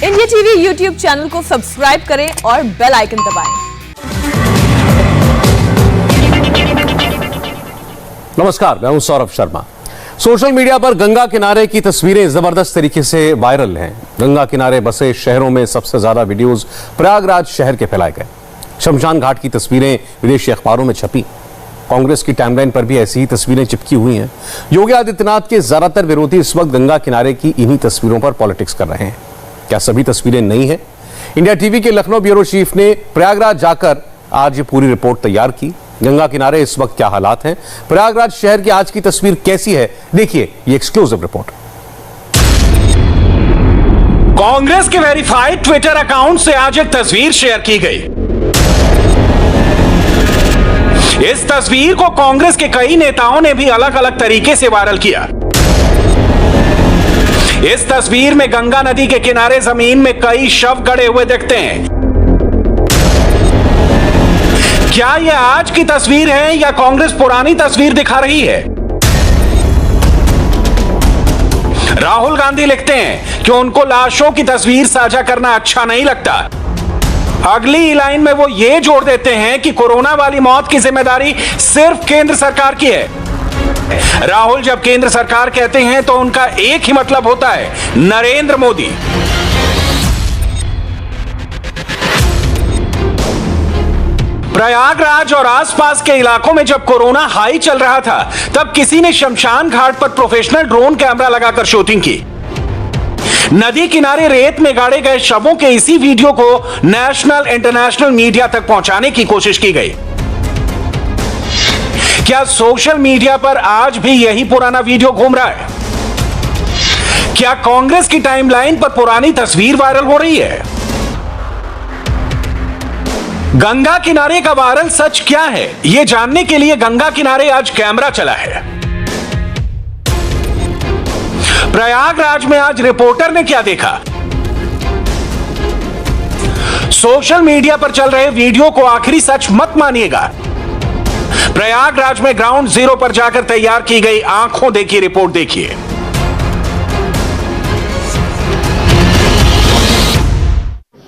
India TV YouTube channel को subscribe करें और बेल आइकन दबाएं। नमस्कार, मैं हूं सौरभ शर्मा। सोशल मीडिया पर गंगा किनारे की तस्वीरें जबरदस्त तरीके से वायरल हैं। गंगा किनारे बसे शहरों में सबसे ज्यादा वीडियोस प्रयागराज शहर के फैलाए गए। शमशान घाट की तस्वीरें विदेशी अखबारों में छपी। कांग्रेस की टाइमलाइन पर भी ऐसी ही तस्वीरें चिपकी हुई हैं। योगी आदित्यनाथ के ज्यादातर विरोधी इस वक्त गंगा किनारे की इन्हीं तस्वीरों पर पॉलिटिक्स कर रहे हैं। क्या सभी तस्वीरें नई हैं? इंडिया टीवी के लखनऊ ब्यूरो चीफ ने प्रयागराज जाकर आज ये पूरी रिपोर्ट तैयार की। गंगा किनारे इस वक्त क्या हालात हैं, प्रयागराज शहर की आज की तस्वीर कैसी है, देखिए ये एक्सक्लूसिव रिपोर्ट। कांग्रेस के वेरीफाइड ट्विटर अकाउंट से आज एक तस्वीर शेयर की गई। इस तस्वीर को कांग्रेस के कई नेताओं ने भी अलग अलग तरीके से वायरल किया। इस तस्वीर में गंगा नदी के किनारे जमीन में कई शव गड़े हुए दिखते हैं। क्या यह आज की तस्वीर है या कांग्रेस पुरानी तस्वीर दिखा रही है? राहुल गांधी लिखते हैं कि उनको लाशों की तस्वीर साझा करना अच्छा नहीं लगता। अगली लाइन में वो ये जोड़ देते हैं कि कोरोना वाली मौत की जिम्मेदारी सिर्फ केंद्र सरकार की है। राहुल जब केंद्र सरकार कहते हैं तो उनका एक ही मतलब होता है, नरेंद्र मोदी। प्रयागराज और आसपास के इलाकों में जब कोरोना हाई चल रहा था, तब किसी ने शमशान घाट पर प्रोफेशनल ड्रोन कैमरा लगाकर शूटिंग की। नदी किनारे रेत में गाड़े गए शवों के इसी वीडियो को नेशनल इंटरनेशनल मीडिया तक पहुंचाने की कोशिश की गई। क्या सोशल मीडिया पर आज भी यही पुराना वीडियो घूम रहा है? क्या कांग्रेस की टाइमलाइन पर पुरानी तस्वीर वायरल हो रही है? गंगा किनारे का वायरल सच क्या है, यह जानने के लिए गंगा किनारे आज कैमरा चला है। प्रयागराज में आज रिपोर्टर ने क्या देखा? सोशल मीडिया पर चल रहे वीडियो को आखिरी सच मत मानिएगा। प्रयागराज में ग्राउंड जीरो पर जाकर तैयार की गई आंखों देखी रिपोर्ट देखिए।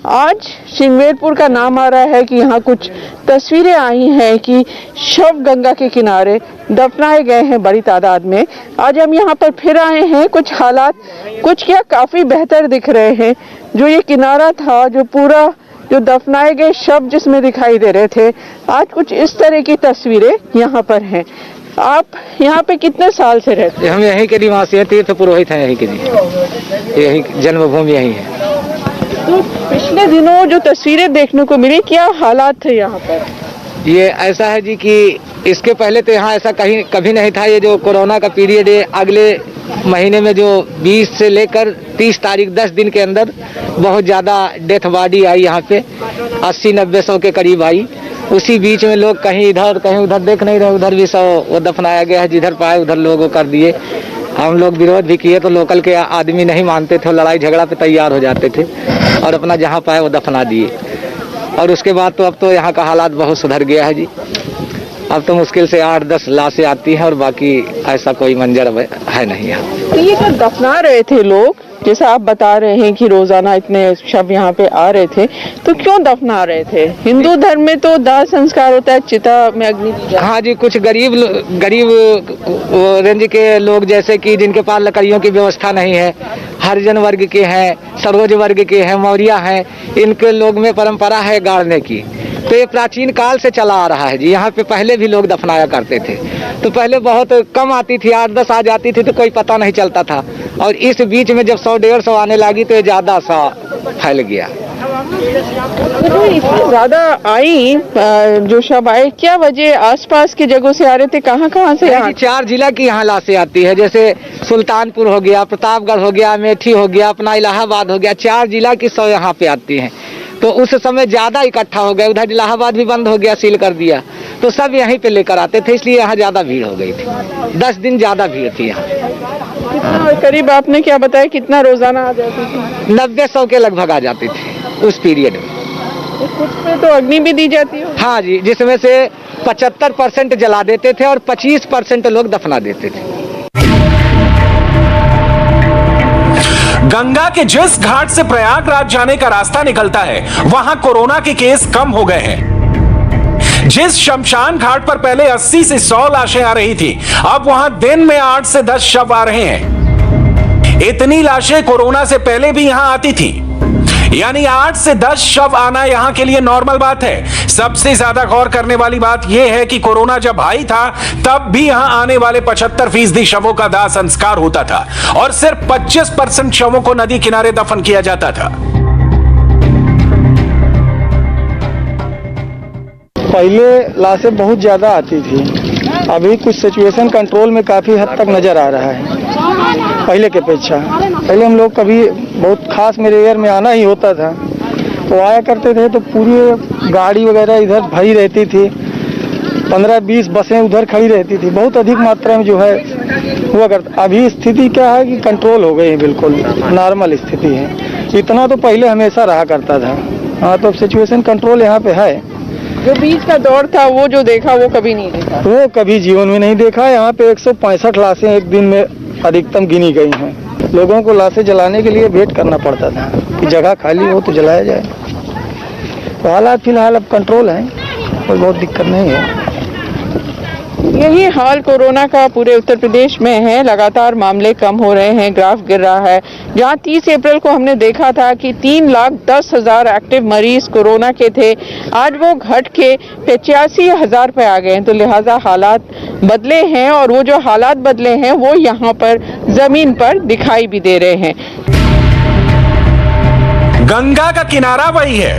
आज श्रृंगेरपुर का नाम आ रहा है कि यहाँ कुछ तस्वीरें आई हैं कि शव गंगा के किनारे दफनाए गए हैं बड़ी तादाद में। आज हम यहाँ पर फिर आए हैं। कुछ हालात कुछ क्या काफी बेहतर दिख रहे हैं। जो ये किनारा था, जो पूरा जो दफनाए गए शव जिसमें दिखाई दे रहे थे, आज कुछ इस तरह की तस्वीरें यहाँ पर हैं। आप यहाँ पे कितने साल से रहते हैं? हम यहीं के निवासी हैं, तीर्थ पुरोहित हैं यहीं के, यहीं जन्मभूमि यहीं है। तो पिछले दिनों जो तस्वीरें देखने को मिली, क्या हालात थे यहाँ पर? ये ऐसा है जी कि इसके पहले तो यहाँ ऐसा कभी नहीं था। ये जो कोरोना का पीरियड है, अगले महीने में जो 20 से लेकर 30 तारीख 10 दिन के अंदर बहुत ज़्यादा डेथ बॉडी आई यहाँ पे, 80-90 के करीब आई। उसी बीच में लोग कहीं इधर कहीं उधर देख नहीं रहे, उधर भी 100 वो दफनाया गया है। जिधर पाए उधर लोगों कर दिए। हम लोग विरोध भी किए तो लोकल के आदमी नहीं मानते थे, लड़ाई झगड़ा पे तैयार हो जाते थे और अपना जहाँ पाए वो दफना दिए। और उसके बाद तो अब तो यहाँ का हालात बहुत सुधर गया है जी। अब तो मुश्किल से 8-10 लाशें आती हैं और बाकी ऐसा कोई मंजर है नहीं यहाँ। तो ये जो दफना रहे थे लोग, जैसा आप बता रहे हैं कि रोजाना इतने शव यहाँ पे आ रहे थे, तो क्यों दफना रहे थे? हिंदू धर्म में तो दाह संस्कार होता है, चिता में अग्नि दी जाती है। हाँ जी, कुछ गरीब रेंज के लोग जैसे कि जिनके पास लकड़ियों की व्यवस्था नहीं है, हरिजन वर्ग के हैं, सरोज वर्ग के हैं, मौर्या हैं, इनके लोग में परंपरा है गाड़ने की। तो ये प्राचीन काल से चला आ रहा है जी। यहाँ पे पहले भी लोग दफनाया करते थे। तो पहले बहुत कम आती थी, 8-10 आ जाती थी तो कोई पता नहीं चलता था। और इस बीच में जब 100-150 आने लगी तो ये ज़्यादा सा फैल गया। तो इतनी ज़्यादा आई जो शव आए, क्या वजह? आसपास की जगहों से आ रहे थे? कहाँ से? 4 जिला की यहाँ लाशें आती है, जैसे सुल्तानपुर हो गया, प्रतापगढ़ हो गया, अमेठी हो गया, अपना इलाहाबाद हो गया। 4 जिला की 100 यहाँ पे आती हैं। तो उस समय ज़्यादा इकट्ठा हो गया। उधर इलाहाबाद भी बंद हो गया, सील कर दिया, तो सब यहीं पे लेकर आते थे, इसलिए यहाँ ज़्यादा भीड़ हो गई थी। 10 दिन ज़्यादा भीड़ थी यहाँ। कितना करीब आपने क्या बताया, कितना रोजाना आ जाती थी? 90-100 के लगभग आ जाती थी उस पीरियड में। कुछ पे तो अग्नि भी दी जाती है? हाँ जी, जिसमें से 75% जला देते थे और 25% लोग दफना देते थे। गंगा के जिस घाट से प्रयागराज जाने का रास्ता निकलता है वहां कोरोना के केस कम हो गए हैं। जिस शमशान घाट पर पहले 80 से 100 लाशें आ रही थी, अब वहां दिन में 8 से 10 शव आ रहे हैं। इतनी लाशें कोरोना से पहले भी यहां आती थी, यानी 8 से 10 शव आना यहां के लिए नॉर्मल बात है। सबसे ज्यादा गौर करने वाली बात यह है कि कोरोना जब हाई था तब भी यहां आने वाले 75% शवों का दाह संस्कार होता था और सिर्फ 25% शवों को नदी किनारे दफन किया जाता था। पहले लाशें बहुत ज्यादा आती थी, अभी कुछ सिचुएशन कंट्रोल में काफी हद तक नजर आ रहा है पहले के अपेक्षा। पहले हम लोग कभी बहुत खास मेरे एरिया में आना ही होता था तो आया करते थे तो पूरी गाड़ी वगैरह इधर भरी रहती थी, 15-20 बसें उधर खड़ी रहती थी, बहुत अधिक मात्रा में जो है हुआ करता। अभी स्थिति क्या है कि कंट्रोल हो गई है, बिल्कुल नॉर्मल स्थिति है। इतना तो पहले हमेशा रहा करता था। हाँ, तो सिचुएशन कंट्रोल यहाँ पे है। जो बीच का दौर था वो जो देखा वो कभी नहीं देखा, वो कभी जीवन में नहीं देखा। यहाँ पे 165 लाशें एक दिन में अधिकतम गिनी गई हैं। लोगों को लाशें जलाने के लिए वेट करना पड़ता था कि जगह खाली हो तो जलाया जाए। तो हालात फिलहाल अब कंट्रोल है, कोई बहुत दिक्कत नहीं है। यही हाल कोरोना का पूरे उत्तर प्रदेश में है। लगातार मामले कम हो रहे हैं, ग्राफ गिर रहा है। जहां 30 अप्रैल को हमने देखा था कि 3,10,000 एक्टिव मरीज कोरोना के थे, आज वो घट के 85,000 पे आ गए हैं। तो लिहाजा हालात बदले हैं और वो जो हालात बदले हैं वो यहाँ पर जमीन पर दिखाई भी दे रहे हैं। गंगा का किनारा वही है,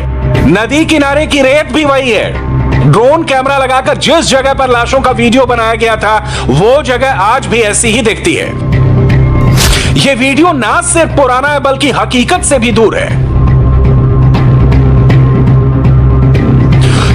नदी किनारे की रेत भी वही है। ड्रोन कैमरा लगाकर जिस जगह पर लाशों का वीडियो बनाया गया था वो जगह आज भी ऐसी ही दिखती है। यह वीडियो ना सिर्फ पुराना है बल्कि हकीकत से भी दूर है।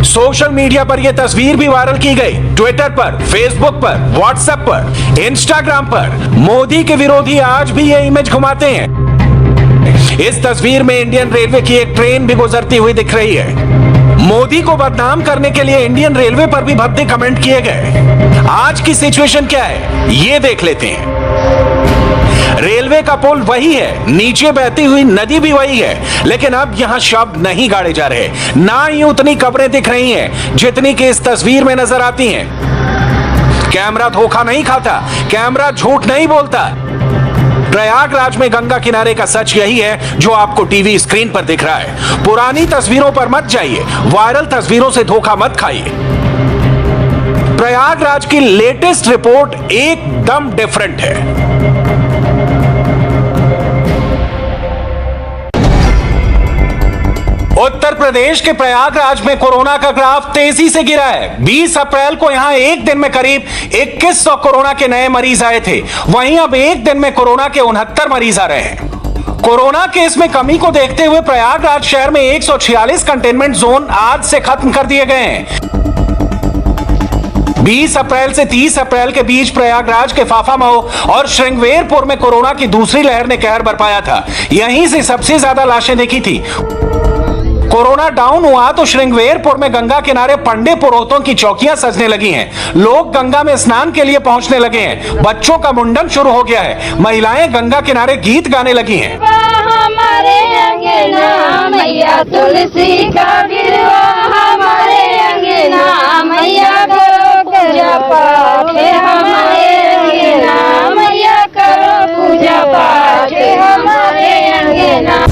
सोशल मीडिया पर यह तस्वीर भी वायरल की गई, ट्विटर पर, फेसबुक पर, व्हाट्सएप पर, इंस्टाग्राम पर। मोदी के विरोधी आज भी यह इमेज घुमाते हैं। इस तस्वीर में इंडियन रेलवे की एक ट्रेन भी गुजरती हुई दिख रही है। मोदी को बदनाम करने के लिए इंडियन रेलवे पर भी भद्दे कमेंट किए गए। आज की सिचुएशन क्या है ये देख लेते हैं। रेलवे का पुल वही है, नीचे बहती हुई नदी भी वही है, लेकिन अब यहां शब्द नहीं गाड़े जा रहे, ना ही उतनी कब्रें दिख रही हैं जितनी कि इस तस्वीर में नजर आती हैं। कैमरा धोखा नहीं खाता, कैमरा झूठ नहीं बोलता। प्रयागराज में गंगा किनारे का सच यही है जो आपको टीवी स्क्रीन पर दिख रहा है। पुरानी तस्वीरों पर मत जाइए, वायरल तस्वीरों से धोखा मत खाइए। प्रयागराज की लेटेस्ट रिपोर्ट एकदम डिफरेंट है। उत्तर प्रदेश के प्रयागराज में कोरोना का ग्राफ तेजी से गिरा है। 20 अप्रैल को यहां एक दिन में करीब 2100 कोरोना के नए मरीज आए थे, वहीं अब एक दिन में कोरोना के 69 मरीज आ रहे हैं। कोरोना केस में कमी को देखते हुए प्रयागराज शहर में 146 कंटेनमेंट जोन आज से खत्म कर दिए गए हैं। 20 अप्रैल से 30 अप्रैल के बीच प्रयागराज के फाफामऊ और श्रृंगवेरपुर में कोरोना की दूसरी लहर ने कहर बरपाया था। यहीं से सबसे ज्यादा लाशें देखी थी। कोरोना डाउन हुआ तो श्रृंगवेरपुर में गंगा किनारे पंडे पुरोहितों की चौकियां सजने लगी हैं। लोग गंगा में स्नान के लिए पहुंचने लगे हैं। बच्चों का मुंडन शुरू हो गया है। महिलाएं गंगा किनारे गीत गाने लगी हैं। हमारे अंगना मैया तुलसी का गिरवा, हमारे अंगना मैया करो पूजा पाठ, हमारे अंगना मैया करो पूजा पाठ, हमारे अंगना।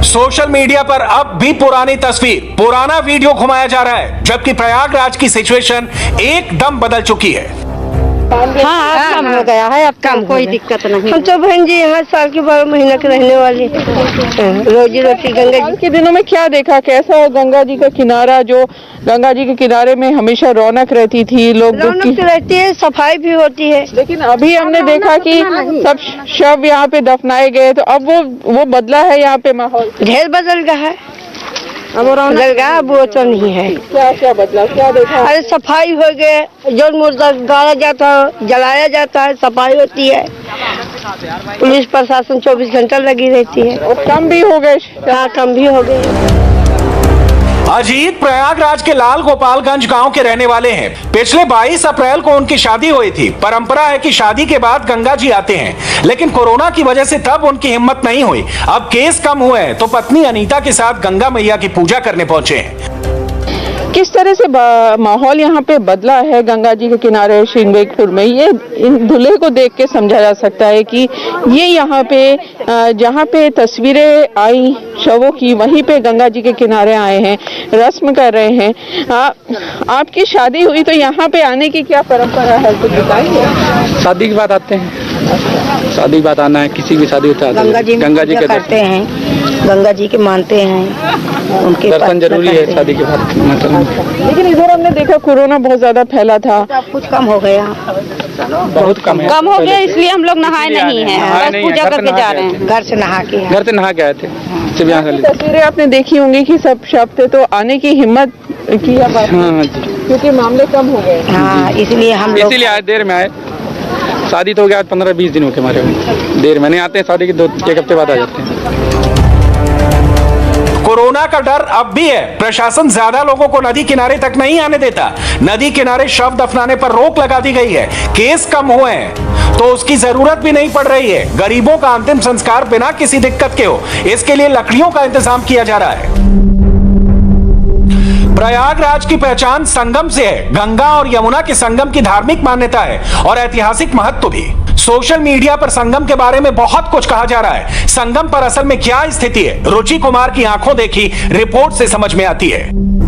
सोशल मीडिया पर अब भी पुरानी तस्वीर, पुराना वीडियो घुमाया जा रहा है, जबकि प्रयागराज की सिचुएशन एकदम बदल चुकी है। हाँ, कम हो गया है, अब कम, कोई दिक्कत नहीं। हम तो बहन जी यहाँ साल के 12 महीने के रहने वाले, रोजी रोटी गंगा जी के दिनों में क्या देखा, कैसा है गंगा जी का किनारा? जो गंगा जी के किनारे में हमेशा रौनक रहती थी, लोग रौनक रहती है, सफाई भी होती है। लेकिन अभी हमने देखा कि सब शव यहाँ पे दफनाए गए, तो अब वो बदला है यहाँ पे माहौल, ढेर बदल गया है। अब बदल गया, अब वो तो नहीं है। क्या बदला, क्या देखा? अरे सफाई हो गए, जो मुर्दा गाड़ा जाता है, जलाया जाता है, सफाई होती है, पुलिस प्रशासन 24 घंटा लगी रहती है। और कम भी हो गए। हाँ, कम भी हो गए। अजीत प्रयागराज के लाल गोपालगंज गांव के रहने वाले हैं। पिछले 22 अप्रैल को उनकी शादी हुई थी। परंपरा है कि शादी के बाद गंगा जी आते हैं, लेकिन कोरोना की वजह से तब उनकी हिम्मत नहीं हुई। अब केस कम हुए हैं तो पत्नी अनीता के साथ गंगा मैया की पूजा करने पहुंचे हैं। किस तरह से माहौल यहाँ पे बदला है गंगा जी के किनारे श्रींगवेरपुर में, ये इन दूल्हे को देख के समझा जा सकता है कि ये यहाँ पे जहाँ पे तस्वीरें आई शवों की, वहीं पे गंगा जी के किनारे आए हैं, रस्म कर रहे हैं। आपकी शादी हुई तो यहाँ पे आने की क्या परंपरा है, कुछ बताइए। शादी के बाद आते हैं, शादी के बाद आना है, किसी की शादी होता है गंगा जी के करते हैं, गंगा जी के मानते हैं, उनके दर्शन जरूरी है शादी के बाद। लेकिन इधर हमने देखा कोरोना बहुत ज्यादा फैला था, कुछ कम हो गया, बहुत कम है, कम हो गया, इसलिए हम लोग नहाए नहीं हैं, बस पूजा करके जा रहे हैं। घर से नहा के आए थे। तस्वीरें आपने देखी होंगी कि सब शब्द थे, तो आने की हिम्मत की बात, क्योंकि मामले कम हो गए। हाँ, इसलिए हम लोग इसीलिए आए, देर में आए। शादी तो हो गया 15-20 दिन हो गए हमारे, देर में नहीं आते, शादी के 2-1 हफ्ते बाद आ जाते हैं। कोरोना का डर अब भी है। प्रशासन ज्यादा लोगों को नदी किनारे तक नहीं आने देता। नदी किनारे शव दफनाने पर रोक लगा दी गई है। केस कम हुए हैं तो उसकी जरूरत भी नहीं पड़ रही है। गरीबों का अंतिम संस्कार बिना किसी दिक्कत के हो, इसके लिए लकड़ियों का इंतजाम किया जा रहा है। प्रयागराज की पहचान संगम से है। गंगा और यमुना के संगम की धार्मिक मान्यता है और ऐतिहासिक महत्व भी। सोशल मीडिया पर संगम के बारे में बहुत कुछ कहा जा रहा है। संगम पर असल में क्या स्थिति है, रुचि कुमार की आंखों देखी रिपोर्ट से समझ में आती है।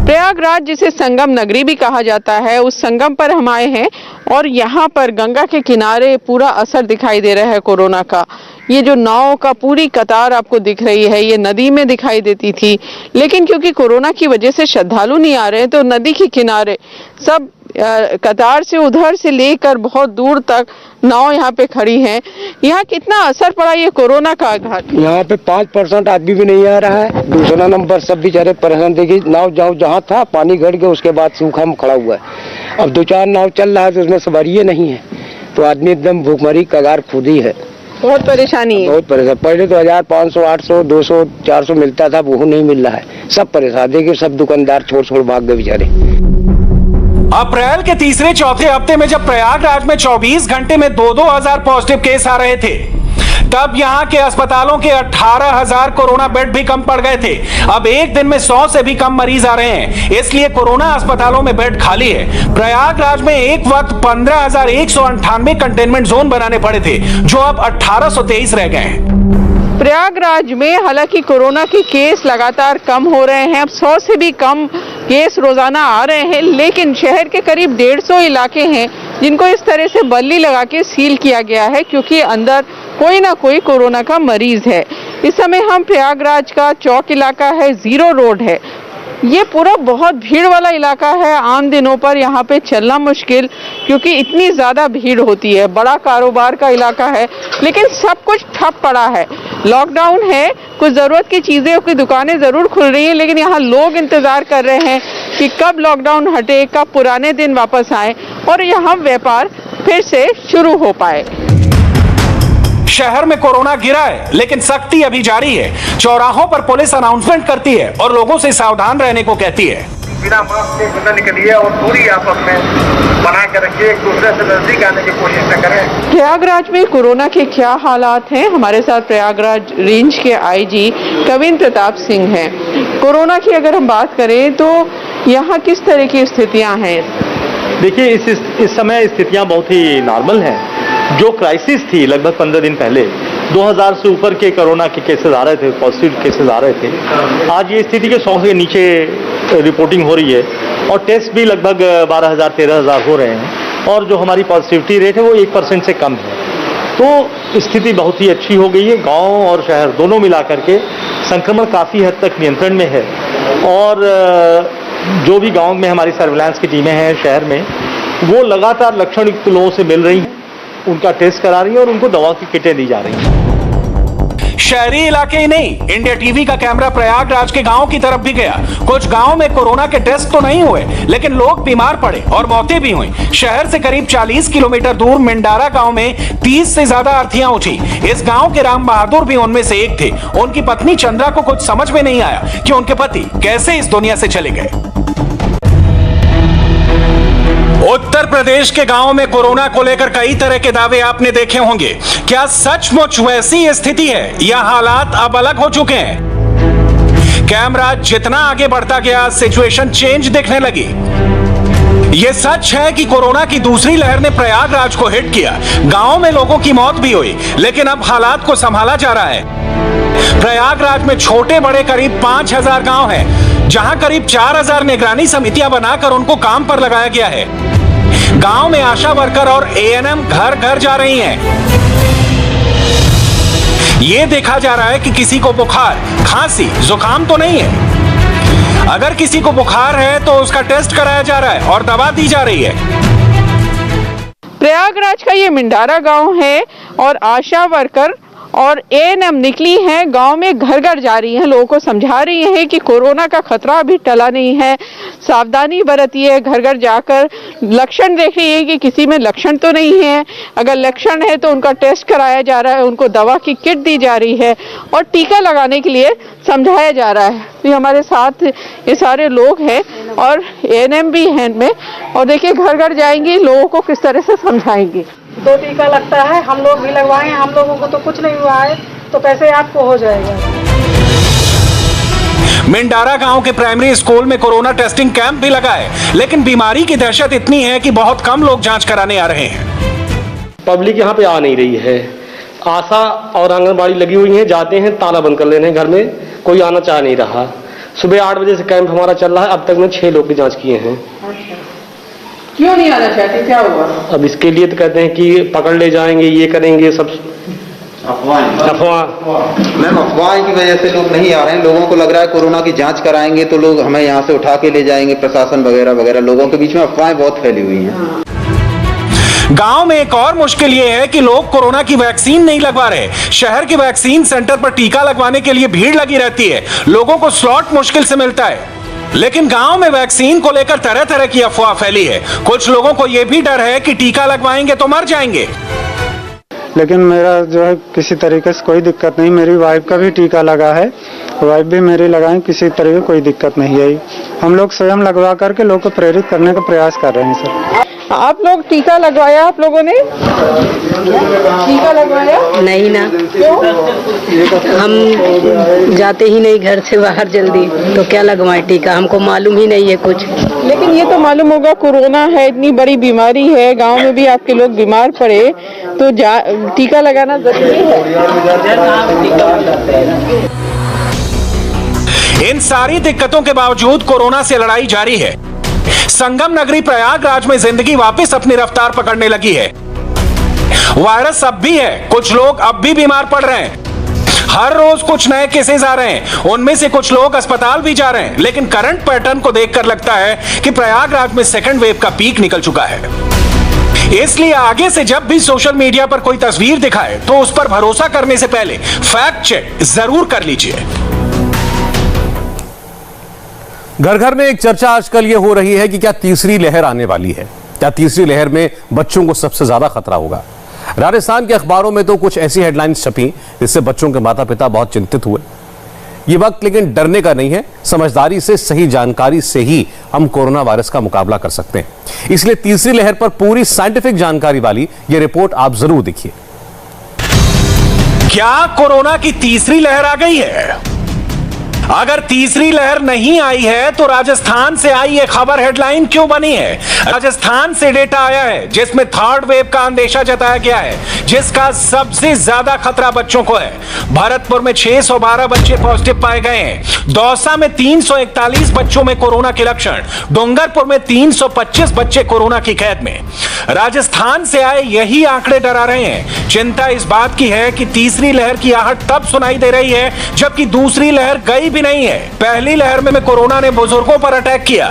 प्रयागराज जिसे संगम नगरी भी कहा जाता है, उस संगम पर हम आए हैं और यहाँ पर गंगा के किनारे पूरा असर दिखाई दे रहा है कोरोना का। ये जो नाव का पूरी कतार आपको दिख रही है, ये नदी में दिखाई देती थी, लेकिन क्योंकि कोरोना की वजह से श्रद्धालु नहीं आ रहे हैं तो नदी के किनारे सब कतार से उधर से लेकर बहुत दूर तक नाव यहाँ पे खड़ी है। यहाँ कितना असर पड़ा ये कोरोना का आघात? यहाँ पे 5% आदमी भी नहीं आ रहा है। दूसरा नंबर सब बेचारे परेशान। देखिए नाव जहाँ था पानी घट गया, उसके बाद सूखा में खड़ा हुआ है। अब 2-4 नाव चल रहा है तो उसमें सवारी नहीं है, तो आदमी एकदम भूखमरी कगार खुद ही है। बहुत परेशानी है, बहुत परेशान। पहले तो 1500, 800, 200, 400 मिलता था, वो नहीं मिल रहा है। सब परेशान। देखिए सब दुकानदार छोड़ भाग गए बेचारे। अप्रैल के तीसरे चौथे हफ्ते में जब प्रयागराज में 24 घंटे में 2-2 हजार पॉजिटिव केस आ रहे थे, तब यहां के अस्पतालों के 18,000 कोरोना बेड भी कम पड़ गए थे। अब एक दिन में 100 से भी कम मरीज आ रहे हैं, इसलिए कोरोना अस्पतालों में बेड खाली है। प्रयागराज में एक वक्त 15,198 कंटेनमेंट जोन बनाने पड़े थे, जो अब 1,823 रह गए हैं। प्रयागराज में हालांकि कोरोना के केस लगातार कम हो रहे हैं, अब 100 से भी कम केस रोजाना आ रहे हैं, लेकिन शहर के करीब 150 इलाके हैं जिनको इस तरह से बल्ली लगा के सील किया गया है, क्योंकि अंदर कोई ना कोई कोरोना का मरीज है। इस समय हम प्रयागराज का चौक इलाका है, 0 रोड है, ये पूरा बहुत भीड़ वाला इलाका है। आम दिनों पर यहाँ पे चलना मुश्किल, क्योंकि इतनी ज़्यादा भीड़ होती है। बड़ा कारोबार का इलाका है, लेकिन सब कुछ ठप पड़ा है। लॉकडाउन है, कुछ ज़रूरत की चीज़ें की दुकानें ज़रूर खुल रही हैं, लेकिन यहाँ लोग इंतज़ार कर रहे हैं कि कब लॉकडाउन हटे, कब पुराने दिन वापस आए और यहाँ व्यापार फिर से शुरू हो पाए। शहर में कोरोना गिरा है, लेकिन सख्ती अभी जारी है। चौराहों पर पुलिस अनाउंसमेंट करती है और लोगों से सावधान रहने को कहती है। बिना मास्क के न निकलिए और दूरी आपस में बना कर रखिए, एक दूसरे से नजदीक आने की कोशिश न करें। प्रयागराज में कोरोना के क्या हालात हैं, हमारे साथ प्रयागराज रेंज के आईजी कविन प्रताप सिंह हैं। कोरोना की अगर हम बात करें तो यहाँ किस तरह की स्थितियाँ हैं? देखिए इस समय स्थितियाँ बहुत ही नॉर्मल हैं। जो क्राइसिस थी लगभग 15 दिन पहले, 2000 से ऊपर के कोरोना के केसेस आ रहे थे, पॉजिटिव केसेस आ रहे थे, आज ये स्थिति के 100 से नीचे रिपोर्टिंग हो रही है और टेस्ट भी लगभग 12,000-13,000 हो रहे हैं और जो हमारी पॉजिटिविटी रेट है वो 1% से कम है। तो स्थिति बहुत ही अच्छी हो गई है। गांव और शहर दोनों मिला करके संक्रमण काफ़ी हद तक नियंत्रण में है और जो भी गाँव में हमारी सर्विलांस की टीमें हैं शहर में, वो लगातार लक्षण युक्त लोगों से मिल रही हैं, उनका टेस्ट करा रही है और उनको दवा की किटें दी जा रही हैं। शहरी इलाके ही नहीं, इंडिया टीवी का कैमरा प्रयागराज के गांव की तरफ भी गया। कुछ गांव में कोरोना के टेस्ट तो नहीं हुए, लेकिन लोग बीमार पड़े और मौतें भी हुई। शहर से करीब 40 किलोमीटर दूर मिंडारा गांव में 30 से ज्यादा अर्थियां उठी। इस गांव के राम बहादुर भी उनमें से एक थे। उनकी पत्नी चंद्रा को कुछ समझ में नहीं आया कि उनके पति कैसे इस दुनिया से चले गए। उत्तर प्रदेश के गांव में कोरोना को लेकर कई तरह के दावे आपने देखे होंगे। क्या सचमुच वैसी स्थिति है या हालात अब अलग हो चुके हैं? कैमरा जितना आगे बढ़ता गया, सिचुएशन चेंज दिखने लगी। यह सच है कि कोरोना की दूसरी लहर ने प्रयागराज को हिट किया। गांव में लोगों की मौत भी हुई, लेकिन अब हालात को संभाला जा रहा है। प्रयागराज में छोटे बड़े करीब 5000 गांव हैं, जहां करीब 4000 निगरानी समितियां बनाकर उनको काम पर लगाया गया है। गांव में आशा वर्कर और एएनएम घर घर जा रही हैं। यह देखा जा रहा है कि किसी को बुखार, खांसी, जुकाम तो नहीं है। अगर किसी को बुखार है तो उसका टेस्ट कराया जा रहा है और दवा दी जा रही है। प्रयागराज का ये मिंडारा गांव है और आशा वर्कर और एएनएम निकली हैं, गांव में घर घर जा रही हैं, लोगों को समझा रही हैं कि कोरोना का खतरा अभी टला नहीं है, सावधानी बरतिए। घर घर जाकर लक्षण देख रही है कि किसी में लक्षण तो नहीं है। अगर लक्षण है तो उनका टेस्ट कराया जा रहा है, उनको दवा की किट दी जा रही है और टीका लगाने के लिए समझाया जा रहा है। तो हमारे साथ ये सारे लोग हैं और एएनएम भी हैं इनमें, और देखिए घर घर जाएंगी, लोगों को किस तरह से समझाएंगी। 2 टीका लगता है, हम लोग भी लगवाए, हम लोगों को तो कुछ नहीं हुआ है, तो कैसे आपको हो जाएगा। मिंडारा गांव के प्राइमरी स्कूल में कोरोना टेस्टिंग कैंप भी लगा है, लेकिन बीमारी की दहशत इतनी है कि बहुत कम लोग जांच कराने आ रहे हैं। पब्लिक यहाँ पे आ नहीं रही है। आशा और आंगनबाड़ी लगी हुई हैं, जाते हैं ताला बंद कर लेने, घर में कोई आना चाह नहीं रहा। सुबह 8 बजे से कैंप हमारा चल रहा है, अब तक में 6 लोग की जांच किए हैं। क्यों नहीं आना चाहते, क्या हुआ? अब इसके लिए तो कहते हैं कि पकड़ ले जाएंगे, ये करेंगे, सब अफवाह। मैम, अफवाह की वजह से लोग नहीं आ रहे हैं। लोगों को लग रहा है कोरोना की जांच कराएंगे तो लोग हमें यहाँ से उठा के ले जाएंगे, प्रशासन वगैरह वगैरह। लोगों के बीच में अफवाहें बहुत फैली हुई हैं। गांव में एक और मुश्किल ये है कि लोग कोरोना की वैक्सीन नहीं लगवा रहे। शहर के वैक्सीन सेंटर पर टीका लगवाने के लिए भीड़ लगी रहती है, लोगों को स्लॉट मुश्किल से मिलता है। लेकिन गांव में वैक्सीन को लेकर तरह तरह की अफवाह फैली है। कुछ लोगों को यह भी डर है कि टीका लगवाएंगे तो मर जाएंगे। लेकिन मेरा जो है किसी तरीके से कोई दिक्कत नहीं। मेरी वाइफ का भी टीका लगा है, वाइफ भी मेरी लगाएं, किसी तरह की कोई दिक्कत नहीं आई। हम लोग स्वयं लगवा करके लोग को प्रेरित करने का प्रयास कर रहे हैं सर। आप लोग टीका लगवाया? आप लोगों ने टीका लगवाया? नहीं ना, हम जाते ही नहीं घर से बाहर जल्दी, तो क्या लगवाएं टीका, हमको मालूम ही नहीं है कुछ। लेकिन ये तो मालूम होगा कोरोना है, इतनी बड़ी बीमारी है, गांव में भी आपके लोग बीमार पड़े तो टीका लगाना जरूरी है। इन सारी दिक्कतों के बावजूद कोरोना से लड़ाई जारी है। संगम नगरी प्रयागराज में जिंदगी वापस अपनी रफ्तार पकड़ने लगी है। वायरस अब भी है, कुछ लोग अब भी बीमार पड़ रहे हैं। हर रोज कुछ नए केसेस आ रहे हैं, उनमें से कुछ लोग अस्पताल भी जा रहे हैं। लेकिन करंट पैटर्न को देखकर लगता है कि प्रयागराज में सेकंड वेव का पीक निकल चुका है। इसलिए आगे से जब भी सोशल मीडिया पर कोई तस्वीर दिखाए तो उस पर भरोसा करने से पहले फैक्ट चेक जरूर कर लीजिए। घर घर में एक चर्चा आजकल यह हो रही है कि क्या तीसरी लहर आने वाली है। क्या तीसरी लहर में बच्चों को सबसे ज्यादा खतरा होगा। राजस्थान के अखबारों में तो कुछ ऐसी हेडलाइंस छपी जिससे बच्चों के माता पिता बहुत चिंतित हुए। ये वक्त लेकिन डरने का नहीं है, समझदारी से, सही जानकारी से ही हम कोरोना वायरस का मुकाबला कर सकते हैं। इसलिए तीसरी लहर पर पूरी साइंटिफिक जानकारी वाली ये रिपोर्ट आप जरूर देखिए। क्या कोरोना की तीसरी लहर आ गई है? अगर तीसरी लहर नहीं आई है तो राजस्थान से आई ये खबर हेडलाइन क्यों बनी है? राजस्थान से डेटा आया है जिसमें थर्ड वेव का अंदेशा जताया गया है, जिसका सबसे ज्यादा खतरा बच्चों को है। भरतपुर में 612 बच्चे पॉजिटिव पाए गए हैं। दौसा में 341 बच्चों में कोरोना के लक्षण। डूंगरपुर में 325 बच्चे कोरोना की कैद में। राजस्थान से आए यही आंकड़े डरा रहे हैं। चिंता इस बात की है कि तीसरी लहर की आहट तब सुनाई दे रही है जबकि दूसरी लहर गई भी नहीं है। पहली लहर में कोरोना ने बुजुर्गों पर अटैक किया,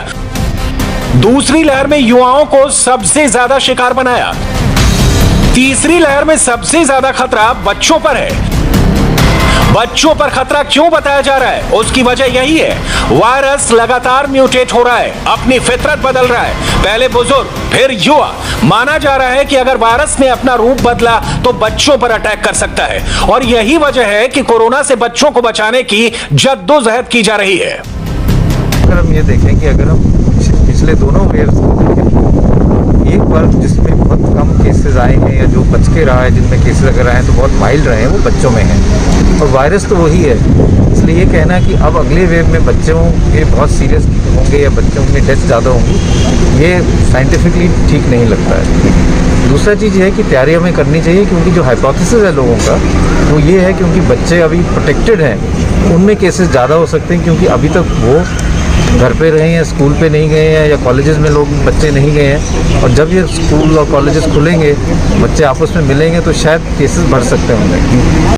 दूसरी लहर में युवाओं को सबसे ज्यादा शिकार बनाया, तीसरी लहर में सबसे ज्यादा खतरा बच्चों पर है। बच्चों पर खतरा क्यों बताया जा रहा है? उसकी वजह यही है, वायरस लगातार म्यूटेट हो रहा है, अपनी फितरत बदल रहा है। पहले बुजुर्ग, फिर युवा। माना जा रहा है कि अगर वायरस ने अपना रूप बदला तो बच्चों पर अटैक कर सकता है, और यही वजह है कि कोरोना से बच्चों को बचाने की जद्दोजहद की जा रही है। अगर हम ये देखें कि अगर हम पिछले दोनों वेव्स को देखें, एक बार जिसमें बहुत कम केसेस आए हैं या जो बच के रहा है, जिनमें केसेस अगर आए हैं तो बहुत माइल्ड रहे हैं, वो बच्चों में हैं, और वायरस तो वही है। इसलिए ये कहना कि अब अगले वेव में बच्चों के बहुत सीरियस होंगे या बच्चों में डेथ ज़्यादा होंगी, ये साइंटिफिकली ठीक नहीं लगता है। दूसरा चीज़ है कि तैयारी हमें करनी चाहिए, क्योंकि जो हाइपोथेसिस है लोगों का वो ये है क्योंकि बच्चे अभी प्रोटेक्टेड हैं, उनमें केसेस ज़्यादा हो सकते हैं, क्योंकि अभी तक वो घर पे रहे हैं, स्कूल पे नहीं गए हैं, या कॉलेजेस में लोग बच्चे नहीं गए हैं, और जब ये स्कूल और कॉलेजेस खुलेंगे, बच्चे आपस में मिलेंगे, तो शायद केसेस बढ़ सकते होंगे।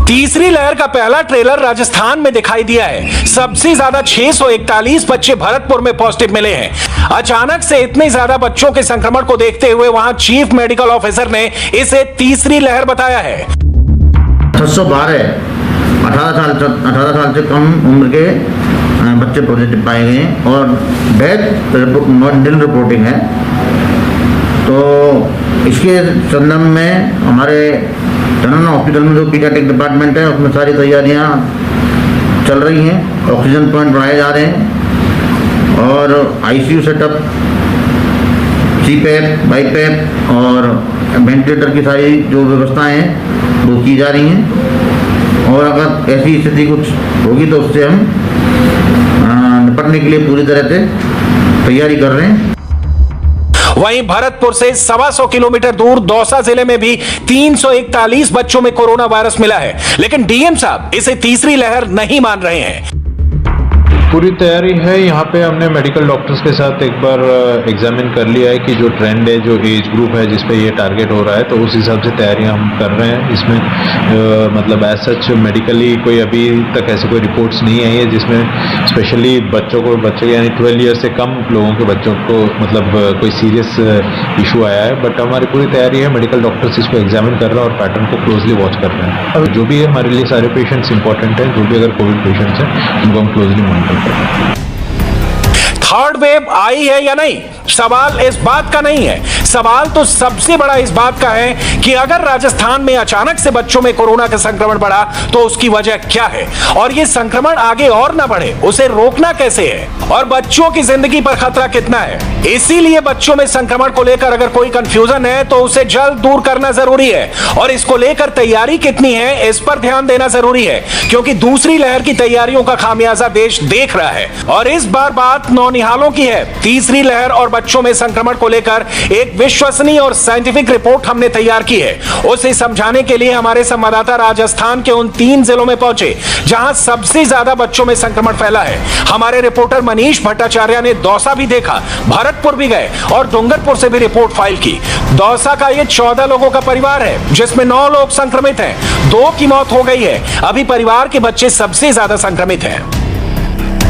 तीसरी लहर का पहला ट्रेलर राजस्थान में दिखाई दिया है। सबसे ज्यादा 641 बच्चे भरतपुर में पॉजिटिव मिले हैं। अचानक से इतने ज्यादा बच्चों के संक्रमण को देखते हुए वहां चीफ मेडिकल ऑफिसर ने इसे तीसरी लहर बताया है। 612 18 साल से कम उम्र के बच्चे पॉजिटिव पाए गए हैं, और डेथ नॉन रिपोर्टिंग है। तो इसके संदर्भ में हमारे जनरल हॉस्पिटल में जो पीडियाट्रिक डिपार्टमेंट है उसमें सारी तैयारियां चल रही हैं, ऑक्सीजन पॉइंट बढ़ाए जा रहे हैं, और आईसीयू सेटअप, सीपैप, बाईपैप और वेंटिलेटर की सारी जो व्यवस्थाएं हैं वो की जा रही हैं, और अगर ऐसी स्थिति कुछ होगी तो उससे हम निपटने के लिए पूरी तरह से तैयारी कर रहे हैं। वहीं भरतपुर से 125 किलोमीटर दूर दौसा जिले में भी 341 बच्चों में कोरोना वायरस मिला है, लेकिन डीएम साहब इसे तीसरी लहर नहीं मान रहे हैं। पूरी तैयारी है। यहाँ पे हमने मेडिकल डॉक्टर्स के साथ एक बार एग्जामिन कर लिया है कि जो ट्रेंड है, जो एज ग्रुप है जिस पे ये टारगेट हो रहा है, तो उस हिसाब से तैयारियां हम कर रहे हैं। इसमें मतलब एज सच मेडिकली कोई अभी तक ऐसे कोई रिपोर्ट्स नहीं आई है जिसमें स्पेशली बच्चे यानी 12 ईयर से कम लोगों के बच्चों को मतलब कोई सीरियस इशू आया है। बट हमारी पूरी तैयारी है, मेडिकल डॉक्टर्स इसको एग्जामिन कर रहे हैं और पैटर्न को क्लोजली वॉच कर रहे हैं। अब जो भी है हमारे लिए सारे पेशेंट्स इंपॉर्टेंट हैं, जो भी अगर कोविड पेशेंट्स हैं उनको हम क्लोजली मॉनिटर। थर्ड वेव आई है या नहीं, सवाल इस बात का नहीं है। सवाल तो सबसे बड़ा इस बात का है कि अगर राजस्थान में अचानक से बच्चों में कोरोना का संक्रमण बढ़ा तो उसकी वजह क्या है, और ये संक्रमण आगे और ना बढ़े उसे रोकना कैसे है, और बच्चों की जिंदगी पर खतरा कितना है। इसीलिए बच्चों में संक्रमण को लेकर अगर कोई कंफ्यूजन है तो उसे जल्द दूर करना जरूरी है, और इसको लेकर तैयारी कितनी है इस पर ध्यान देना जरूरी है, क्योंकि दूसरी लहर की तैयारियों का खामियाजा देश देख रहा है। और इस बार बात नौनिहालों की है। तीसरी लहर और बच्चों में संक्रमण को लेकर एक विश्वसनीय और साइंटिफिक रिपोर्ट हमने तैयार की है। उसे समझाने के लिए हमारे संवाददाता राजस्थान के उन 3 जिलों में पहुंचे जहां सबसे ज्यादा बच्चों में संक्रमण फैला है। हमारे रिपोर्टर मनीष भट्टाचार्य ने दौसा भी देखा, भरतपुर भी गए और डूंगरपुर से भी रिपोर्ट फाइल की। दौसा का ये 14 लोगों का परिवार है जिसमें 9 लोग संक्रमित हैं, 2 की मौत हो गई है। अभी परिवार के बच्चे सबसे ज्यादा संक्रमित हैं।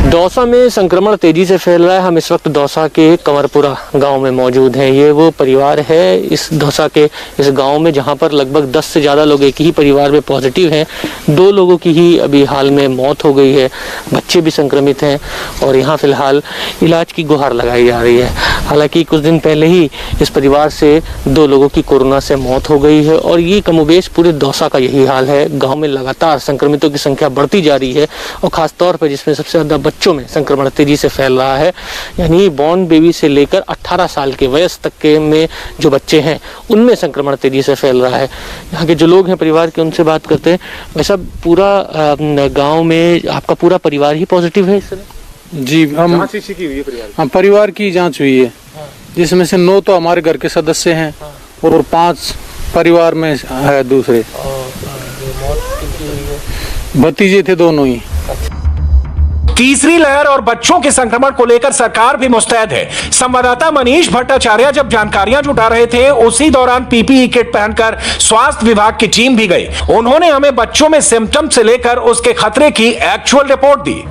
दौसा में संक्रमण तेजी से फैल रहा है। हम इस वक्त दौसा के कंवरपुरा गांव में मौजूद हैं। ये वो परिवार है इस दौसा के इस गांव में जहां पर लगभग 10 से ज़्यादा लोग एक ही परिवार में पॉजिटिव हैं। 2 लोगों की ही अभी हाल में मौत हो गई है, बच्चे भी संक्रमित हैं और यहाँ फिलहाल इलाज की गुहार लगाई जा रही है। हालांकि कुछ दिन पहले ही इस परिवार से 2 लोगों की कोरोना से मौत हो गई है और ये कमोबेश पूरे दौसा का यही हाल है। गाँव में लगातार संक्रमितों की संख्या बढ़ती जा रही है और खासतौर पर जिसमें सबसे ज़्यादा बच्चों में संक्रमण तेजी से फैल रहा है, यानी बॉर्न बेबी से लेकर 18 साल के वयस तक के में जो बच्चे हैं उनमें संक्रमण तेजी से फैल रहा है। यहाँ के जो लोग हैं परिवार के, उनसे बात करते हैं। वैसा पूरा गांव में आपका पूरा परिवार ही पॉजिटिव है इस समय? जी, हम परिवार की जांच हुई है, जिसमें से 9 तो हमारे घर के सदस्य हैं और 5 परिवार में है दूसरे। भतीजे थे दोनों ही। तीसरी लहर और बच्चों के संक्रमण को लेकर सरकार भी मुस्तैद है। संवाददाता मनीष भट्टाचार्य जब जानकारियां जुटा रहे थे उसी दौरान पीपीई किट पहनकर स्वास्थ्य विभाग की टीम भी गई। उन्होंने हमें बच्चों में सिम्टम से लेकर उसके खतरे की एक्चुअल रिपोर्ट दी।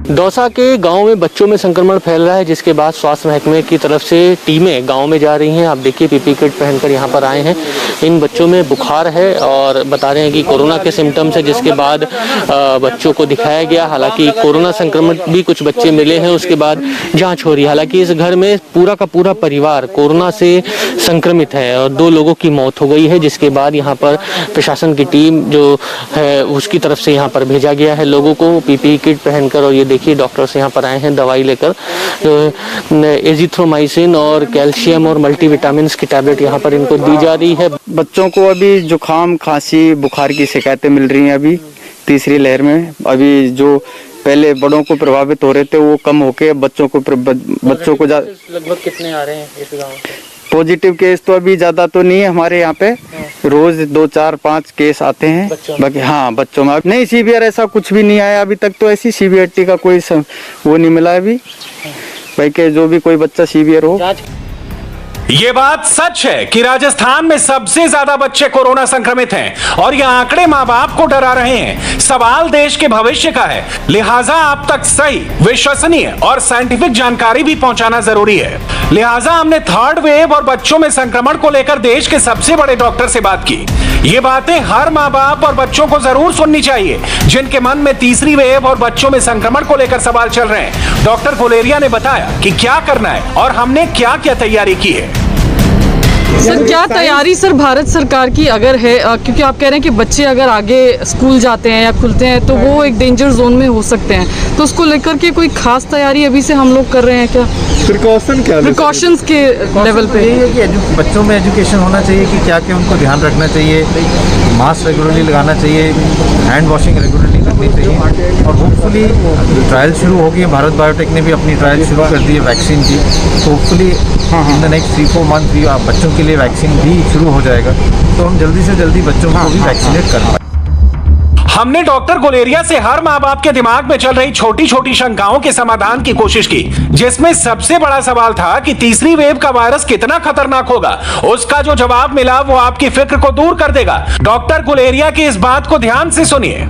दौसा के गांव में बच्चों में संक्रमण फैल रहा है, जिसके बाद स्वास्थ्य महकमे की तरफ से टीमें गांव में जा रही हैं। आप देखिए पीपी किट पहनकर यहां पर आए हैं। इन बच्चों में बुखार है और बता रहे हैं कि कोरोना के सिम्टम्स है, जिसके बाद बच्चों को दिखाया गया। हालांकि कोरोना संक्रमण भी कुछ बच्चे मिले हैं, उसके बाद जाँच हो रही है। हालांकि इस घर में पूरा का पूरा परिवार कोरोना से संक्रमित है और 2 लोगों की मौत हो गई है, जिसके बाद यहाँ पर प्रशासन की टीम जो है उसकी तरफ से यहाँ पर भेजा गया है लोगों को पीपी किट पहनकर। और ये देखिए डॉक्टर्स यहाँ पर आए हैं दवाई लेकर, एजिथ्रोमाइसिन और कैल्शियम और मल्टीविटामिन की टैबलेट यहाँ पर इनको दी जा रही है। बच्चों को अभी जुकाम, खांसी, बुखार की शिकायतें मिल रही हैं। अभी तीसरी लहर में अभी जो पहले बड़ों को प्रभावित हो रहे थे वो कम होके बच्चों को लगभग कितने आ रहे हैं इस गाँव? पॉजिटिव केस तो अभी ज्यादा तो नहीं है हमारे यहाँ पे, रोज 2, 4, 5 केस आते हैं बाकी। हाँ बच्चों में नहीं सीवियर ऐसा कुछ भी नहीं आया अभी तक, तो ऐसी सीवियरिटी का कोई वो नहीं मिला अभी भाई के जो भी कोई बच्चा सीवियर हो। ये बात सच है कि राजस्थान में सबसे ज्यादा बच्चे कोरोना संक्रमित हैं और ये आंकड़े मां बाप को डरा रहे हैं। सवाल देश के भविष्य का है, लिहाजा आप तक सही, विश्वसनीय और साइंटिफिक जानकारी भी पहुंचाना जरूरी है। लिहाजा हमने 3rd वेव और बच्चों में संक्रमण को लेकर देश के सबसे बड़े डॉक्टर से बात की। ये बातें हर माँ बाप और बच्चों को जरूर सुननी चाहिए जिनके मन में तीसरी वेव और बच्चों में संक्रमण को लेकर सवाल चल रहे हैं। डॉक्टर गुलेरिया ने बताया कि क्या करना है और हमने क्या क्या तैयारी की है। सर क्या तैयारी सर भारत सरकार की अगर है, क्योंकि आप कह रहे हैं कि बच्चे अगर आगे स्कूल जाते हैं या खुलते हैं तो वो एक डेंजर जोन में हो सकते हैं, तो उसको लेकर के कोई खास तैयारी अभी से हम लोग कर रहे हैं क्या? प्रिकॉशंस के लेवल पे यही है कि बच्चों में एजुकेशन होना चाहिए कि क्या क्या उनको ध्यान रखना चाहिए, मास्क रेगुलरली लगाना चाहिए, हैंड वॉशिंग रेगुलरली करनी चाहिए। और होपफुली ट्रायल शुरू हो गई, भारत बायोटेक ने भी अपनी ट्रायल शुरू कर दी है वैक्सीन की, तो hopefully in the next 3-4 month भी बच्चों के लिए वैक्सीन भी शुरू हो जाएगा, तो हम जल्दी से जल्दी बच्चों को भी वैक्सीनेट कर पाएं। हमने डॉक्टर गुलेरिया से हर माँ बाप के दिमाग में चल रही छोटी छोटी शंकाओं के समाधान की कोशिश की, जिसमें सबसे बड़ा सवाल था कि तीसरी वेव का वायरस कितना खतरनाक होगा। उसका जो जवाब मिला वो आपकी फिक्र को दूर कर देगा। डॉक्टर गुलेरिया की इस बात को ध्यान से सुनिए।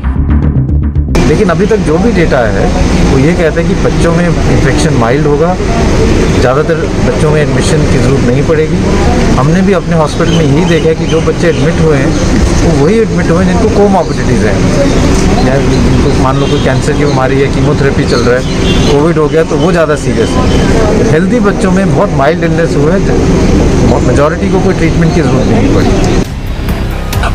लेकिन अभी तक जो भी डेटा है वो ये कहता है कि बच्चों में इन्फेक्शन माइल्ड होगा, ज़्यादातर बच्चों में एडमिशन की ज़रूरत नहीं पड़ेगी। हमने भी अपने हॉस्पिटल में यही देखा है कि जो बच्चे एडमिट हुए हैं वो वही एडमिट हुए हैं जिनको कोमॉर्बिडिटीज़ हैं, या जिनको मान लो कोई कैंसर की बीमारी है, कीमोथेरेपी चल रहा है, कोविड हो गया तो वो ज़्यादा सीरियस है। हेल्दी बच्चों में बहुत माइल्ड इलनेस हुए हैं, मेजॉरिटी को कोई ट्रीटमेंट की ज़रूरत नहीं पड़ी।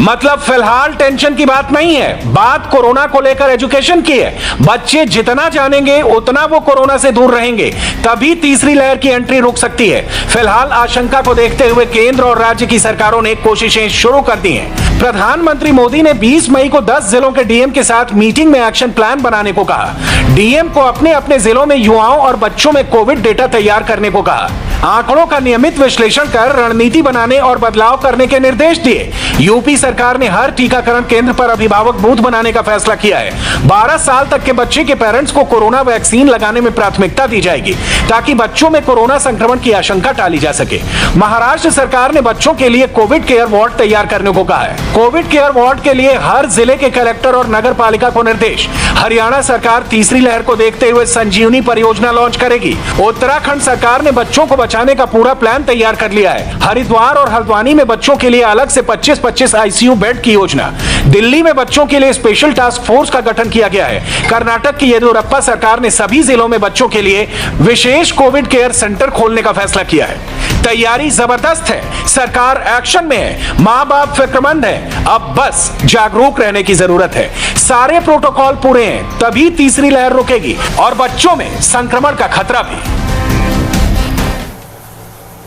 मतलब फिलहाल टेंशन की बात नहीं है, बात कोरोना को लेकर एजुकेशन की है। बच्चे जितना जानेंगे उतना वो कोरोना से दूर रहेंगे, तभी तीसरी लहर की एंट्री रुक सकती है। फिलहाल आशंका को देखते हुए केंद्र और राज्य की सरकारों ने कोशिशें शुरू कर दी हैं। प्रधानमंत्री मोदी ने 20 मई को 10 जिलों के डीएम के साथ मीटिंग में एक्शन प्लान बनाने को कहा। डीएम को अपने अपने जिलों में युवाओं और बच्चों में कोविड डेटा तैयार करने को कहा। आंकड़ों का नियमित विश्लेषण कर रणनीति बनाने और बदलाव करने के निर्देश दिए। यूपी सरकार ने हर टीकाकरण केंद्र पर अभिभावक बूथ बनाने का फैसला किया है। 12 साल तक के बच्चे के पेरेंट्स को कोरोना वैक्सीन लगाने में प्राथमिकता दी जाएगी, ताकि बच्चों में कोरोना संक्रमण की आशंका टाली जा सके। महाराष्ट्र सरकार ने बच्चों के लिए कोविड केयर वार्ड तैयार करने को कहा है। कोविड केयर वार्ड के लिए हर जिले के कलेक्टर और नगर पालिका को निर्देश। हरियाणा सरकार तीसरी लहर को देखते हुए संजीवनी परियोजना लॉन्च करेगी। उत्तराखंड सरकार ने बच्चों को बचाने का पूरा प्लान तैयार कर लिया है। हरिद्वार और हल्द्वानी में बच्चों के लिए अलग से 25-25 आईसीयू बेड की योजना। दिल्ली में बच्चों के लिए स्पेशल टास्क फोर्स का गठन किया गया है। कर्नाटक की येदियुरप्पा सरकार ने सभी जिलों में बच्चों के लिए विशेष कोविड केयर सेंटर खोलने का फैसला किया है। तैयारी जबरदस्त है, सरकार एक्शन में है, माँ बाप फिक्रमंद है। अब बस जागरूक रहने की जरूरत है। सारे प्रोटोकॉल पूरे हैं, तभी तीसरी लहर रुकेगी और बच्चों में संक्रमण का खतरा भी।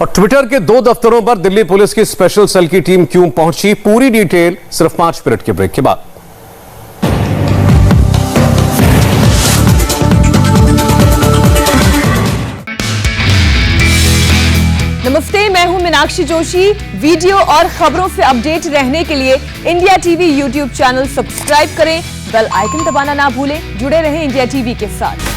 और ट्विटर के 2 दफ्तरों पर दिल्ली पुलिस की स्पेशल सेल की टीम क्यों पहुंची, पूरी डिटेल सिर्फ 5 मिनट के ब्रेक के बाद। नमस्ते, मैं हूं मीनाक्षी जोशी। वीडियो और खबरों से अपडेट रहने के लिए India TV YouTube channel subscribe करें, बेल आइकन दबाना ना भूलें। जुड़े रहें इंडिया टीवी के साथ।